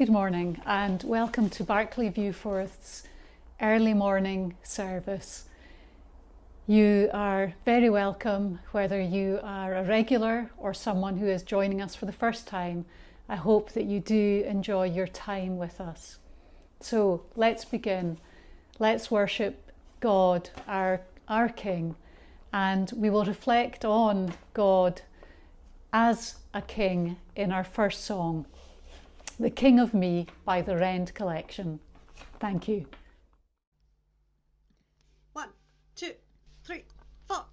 Good morning and welcome to Barclay Viewforth's early morning service. You are very welcome whether you are a regular or someone who is joining us for the first time. I hope that you do enjoy your time with us. So let's begin. Let's worship God, our King, and we will reflect on God as a king in our first song, The King of Me by the Rend Collection. Thank you. 1, 2, 3, 4.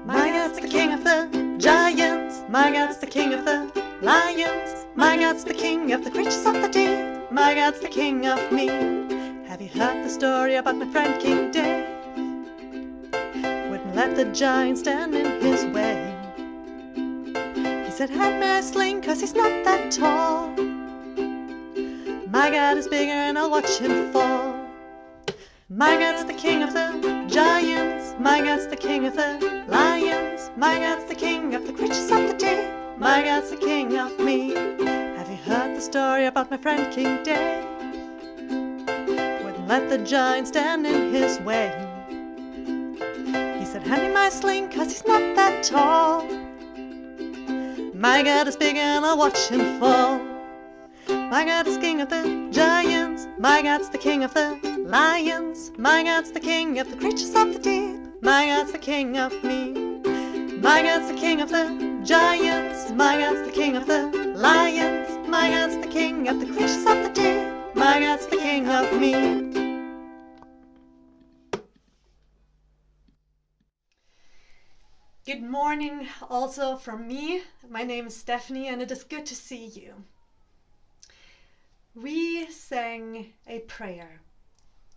My God's the king of the giants. My God's the king of the lions. My God's the king of the creatures of the deep. My God's the king of me. Have you heard the story about my friend King Day? Wouldn't let the giant stand in his way. He said, "Hand me a sling, 'cause he's not that tall. My God is bigger and I'll watch him fall." My God's the king of the giants. My God's the king of the lions. My God's the king of the creatures of the deep. My God's the king of me. Have you heard the story about my friend King Day? Wouldn't let the giant stand in his way. He said, "Hand me my sling, 'cause he's not that tall. My God is big and I'll watch him fall." My God is king of the giants. My God's the king of the lions. My God's the king of the creatures of the deep. My God's the king of me. My God's the king of the giants. My God's the king of the lions. My God's the king of the creatures of the deep. My God's the king of me. Good morning also from me. My name is Stephanie and it is good to see you. We sang a prayer.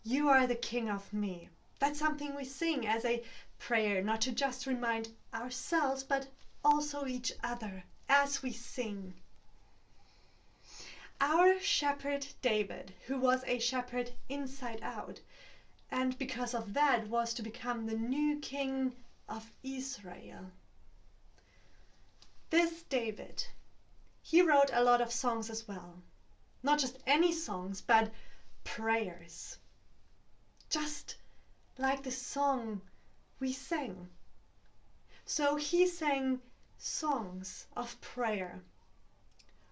You are the king of me. That's something we sing as a prayer, not to just remind ourselves, but also each other as we sing. Our shepherd David, who was a shepherd inside out, and because of that was to become the new king of Israel. This David, he wrote a lot of songs as well. Not just any songs, but prayers. Just like the song we sang. So he sang songs of prayer.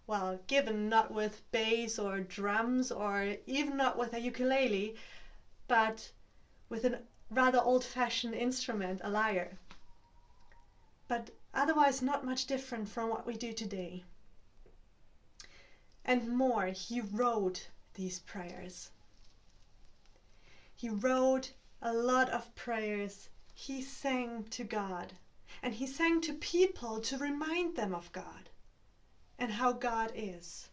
Well, given not with bass or drums or even not with a ukulele, but with a rather old-fashioned instrument, a lyre. But otherwise not much different from what we do today. And more, he wrote these prayers. He wrote a lot of prayers. He sang to God. And he sang to people to remind them of God and how God is.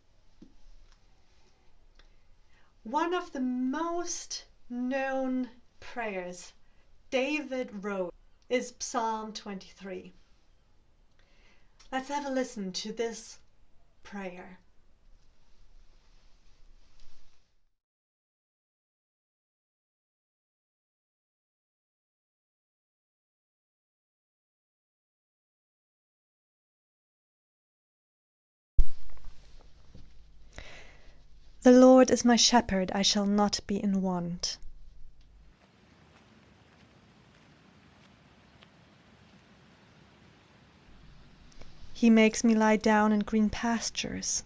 One of the most known prayers David wrote is Psalm 23. Let's have a listen to this prayer. The Lord is my shepherd, I shall not be in want. He makes me lie down in green pastures.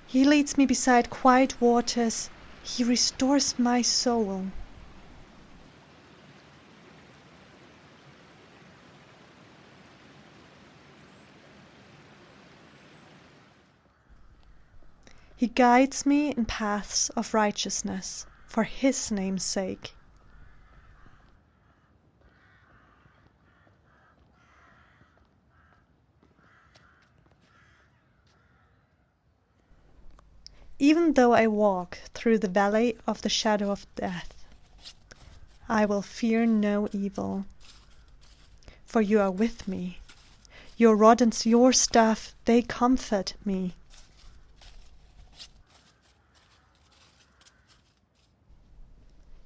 He leads me beside quiet waters. He restores my soul. He guides me in paths of righteousness for his name's sake. Even though I walk through the valley of the shadow of death, I will fear no evil, for you are with me. Your rod and your staff, they comfort me.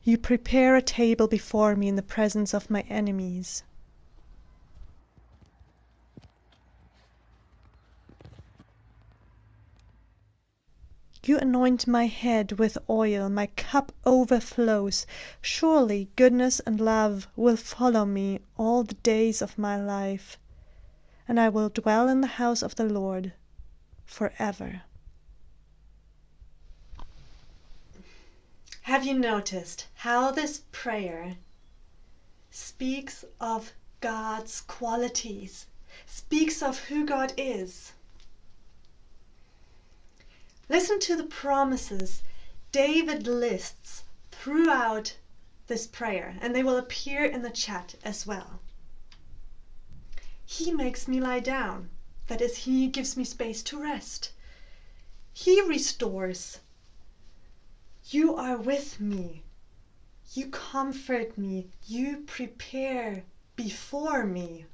You prepare a table before me in the presence of my enemies. You anoint my head with oil, my cup overflows. Surely goodness and love will follow me all the days of my life, and I will dwell in the house of the Lord forever. Have you noticed how this prayer speaks of God's qualities, speaks of who God is? Listen to the promises David lists throughout this prayer, and they will appear in the chat as well. He makes me lie down. That is, he gives me space to rest. He restores. You are with me. You comfort me. You prepare before me.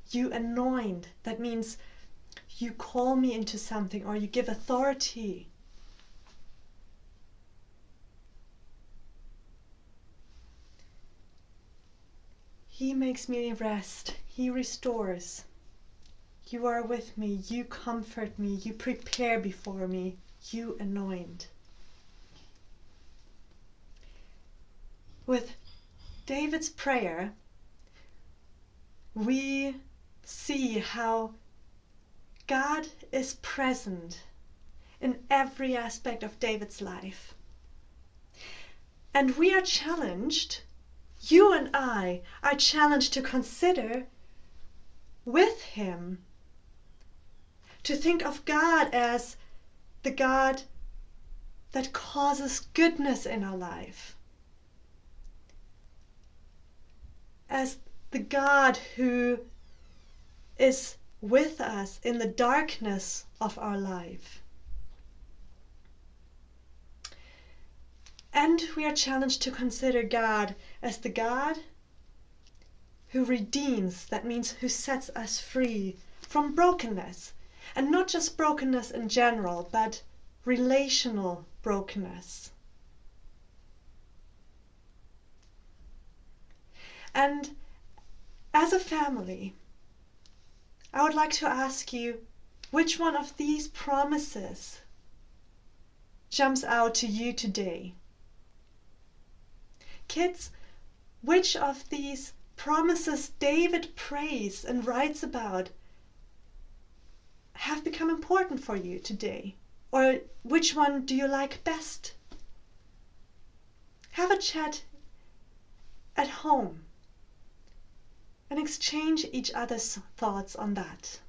You anoint. That means you call me into something, or you give authority. He makes me rest. He restores. You are with me. You comfort me. You prepare before me. You anoint. With David's prayer, we see how God is present in every aspect of David's life. And we are challenged, you and I are challenged to consider with him, to think of God as the God that causes goodness in our life, as the God who is with us in the darkness of our life. And we are challenged to consider God as the God who redeems, that means who sets us free from brokenness. And not just brokenness in general, but relational brokenness. And as a family, I would like to ask you, which one of these promises jumps out to you today? Kids, which of these promises David prays and writes about have become important for you today? Or which one do you like best? Have a chat at home and exchange each other's thoughts on that.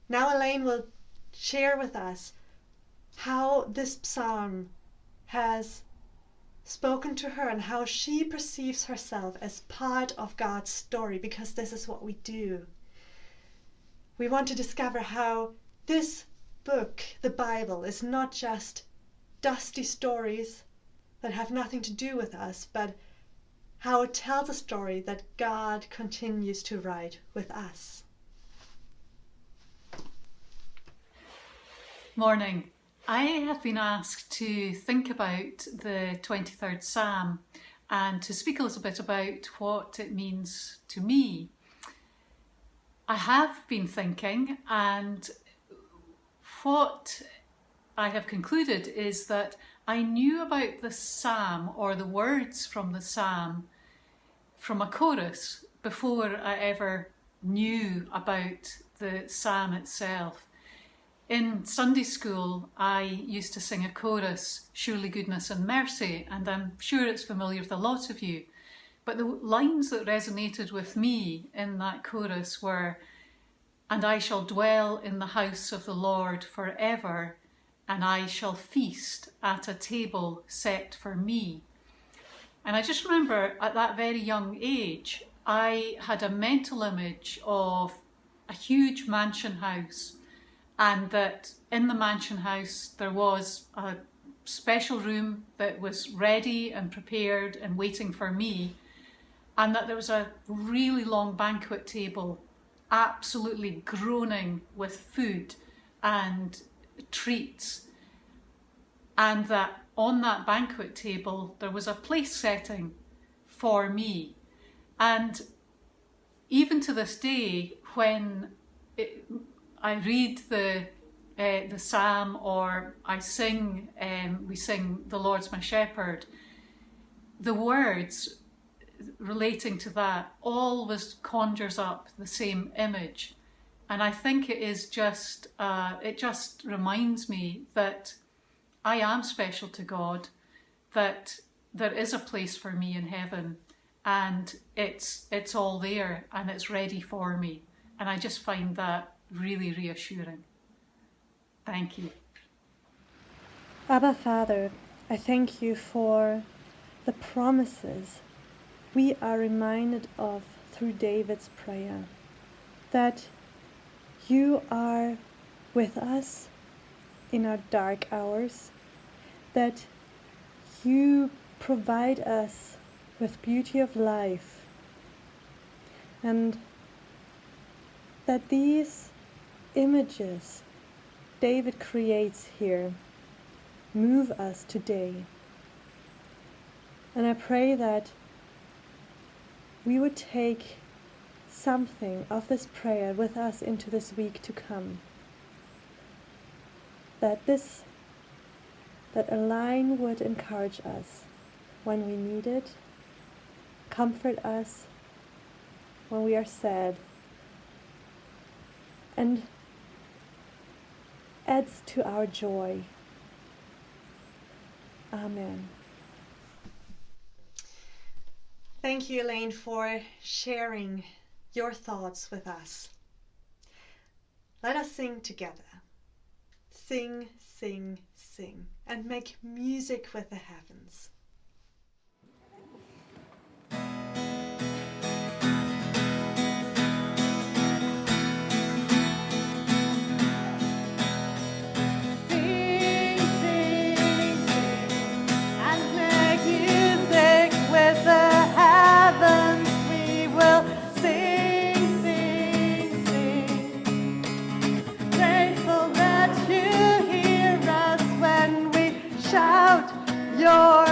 Now Elaine will share with us how this psalm has spoken to her and how she perceives herself as part of God's story, because this is what we do. We want to discover how this book, the Bible, is not just dusty stories that have nothing to do with us, but how it tells a story that God continues to write with us. Morning. I have been asked to think about the 23rd Psalm and to speak a little bit about what it means to me. I have been thinking, and what I have concluded is that I knew about the psalm, or the words from the psalm, from a chorus before I ever knew about the psalm itself. In Sunday school, I used to sing a chorus, Surely Goodness and Mercy, and I'm sure it's familiar with a lot of you. But the lines that resonated with me in that chorus were, and I shall dwell in the house of the Lord forever, and I shall feast at a table set for me. And I just remember at that very young age, I had a mental image of a huge mansion house, and that in the mansion house there was a special room that was ready and prepared and waiting for me, and that there was a really long banquet table, absolutely groaning with food and treats, and that on that banquet table there was a place setting for me. And even to this day, when I read the psalm, or I sing, we sing "The Lord's my shepherd," the words relating to that always conjures up the same image. And I think it is just, it just reminds me that I am special to God, that there is a place for me in heaven, and it's all there and it's ready for me. And I just find that really reassuring. Thank you. Abba Father, I thank you for the promises we are reminded of through David's prayer, that you are with us in our dark hours, that you provide us with beauty of life, and that these images David creates here move us today. And I pray that we would take something of this prayer with us into this week to come. That a line would encourage us when we need it, comfort us when we are sad, and adds to our joy. Amen. Thank you, Elaine, for sharing your thoughts with us. Let us sing together. Sing, sing, sing, and make music with the heavens. Your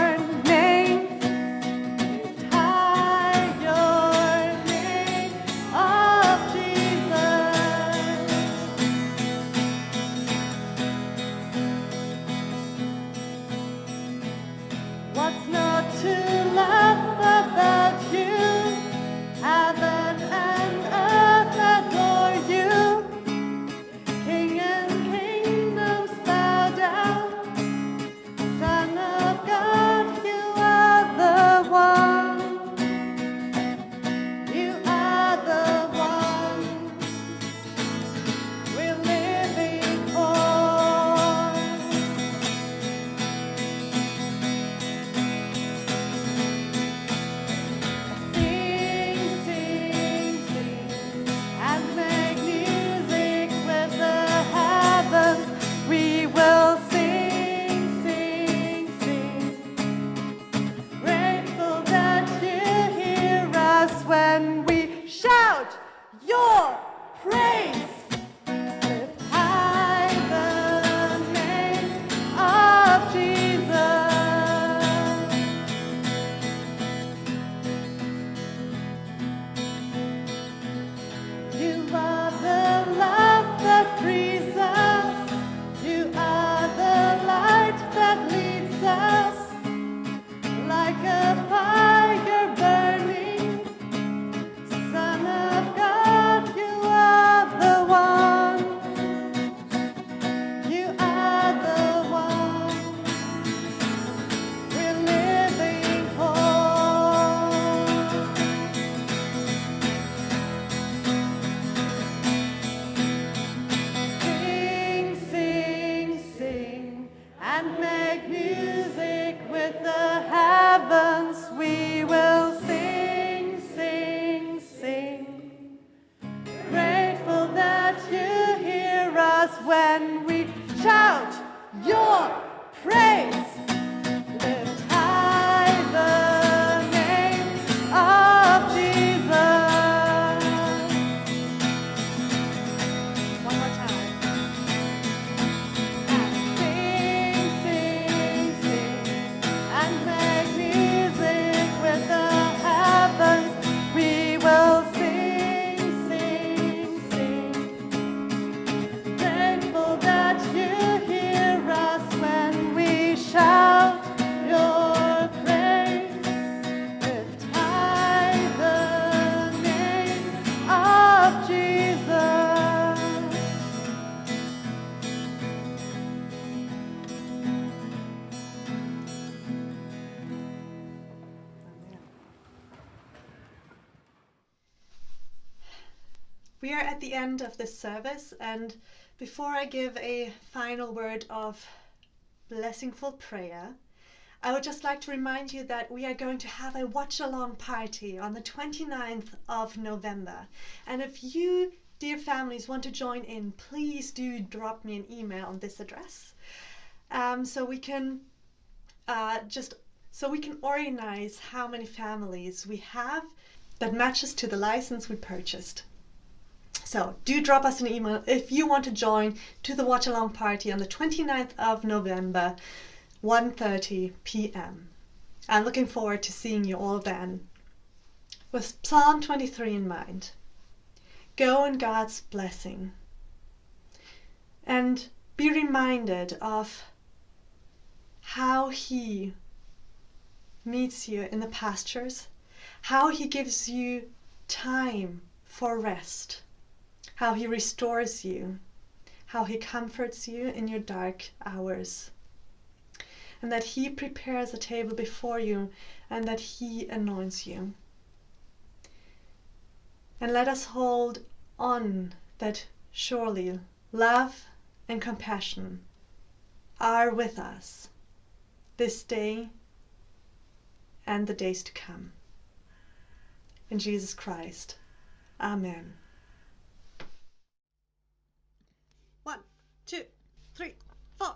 when we shout your praise. Lift high the name of Jesus. One more time. And sing, sing, sing, and make music with the heavens. We will sing, sing, sing. Thankful that you hear us when we shout your praise. Lift high the name of Jesus. We are at the end of this service, and before I give a final word of blessingful prayer, I would just like to remind you that we are going to have a watch-along party on the 29th of November. And if you, dear families, want to join in, please do drop me an email on this address, so we can organize how many families we have that matches to the license we purchased. So do drop us an email if you want to join to the watch along party on the 29th of November, 1:30 p.m. I'm looking forward to seeing you all then. With Psalm 23 in mind, go in God's blessing and be reminded of how He meets you in the pastures, how He gives you time for rest, how He restores you, how He comforts you in your dark hours, and that He prepares a table before you and that He anoints you. And let us hold on that surely love and compassion are with us this day and the days to come. In Jesus Christ. Amen. 1, 2, 3, 4.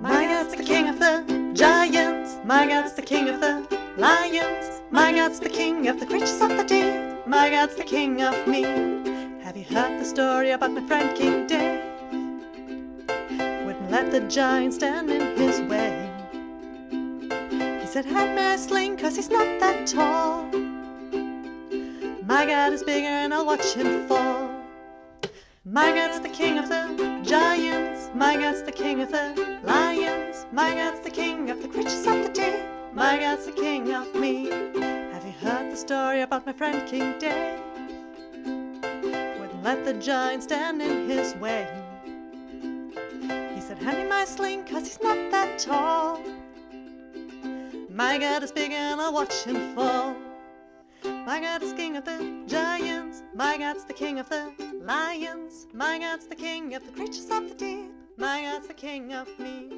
My God's the King of the giants. My God's the King of the lions. My God's the King of the creatures of the deep. My God's the King of me. Have you heard the story about my friend King Day? Wouldn't let the giant stand in his way. He said, "Hand me a sling, 'cause he's not that tall. My God is bigger and I'll watch him fall." My God's the King of the giants. My God's the King of the lions. My God's the King of the creatures of the deep. My God's the King of me. Have you heard the story about my friend King Day? Wouldn't let the giant stand in his way. He said, "Hand me my sling, 'cause he's not that tall. My God is big and I'll watch him fall." My God is King of the giants. My God's the King of the lions. My God's the King of the creatures of the deep. My God's the King of me.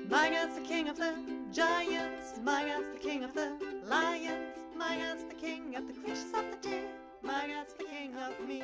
My God's the King of the giants. My God's the King of the lions. My God's the King of the creatures of the deep. My God's the King of me.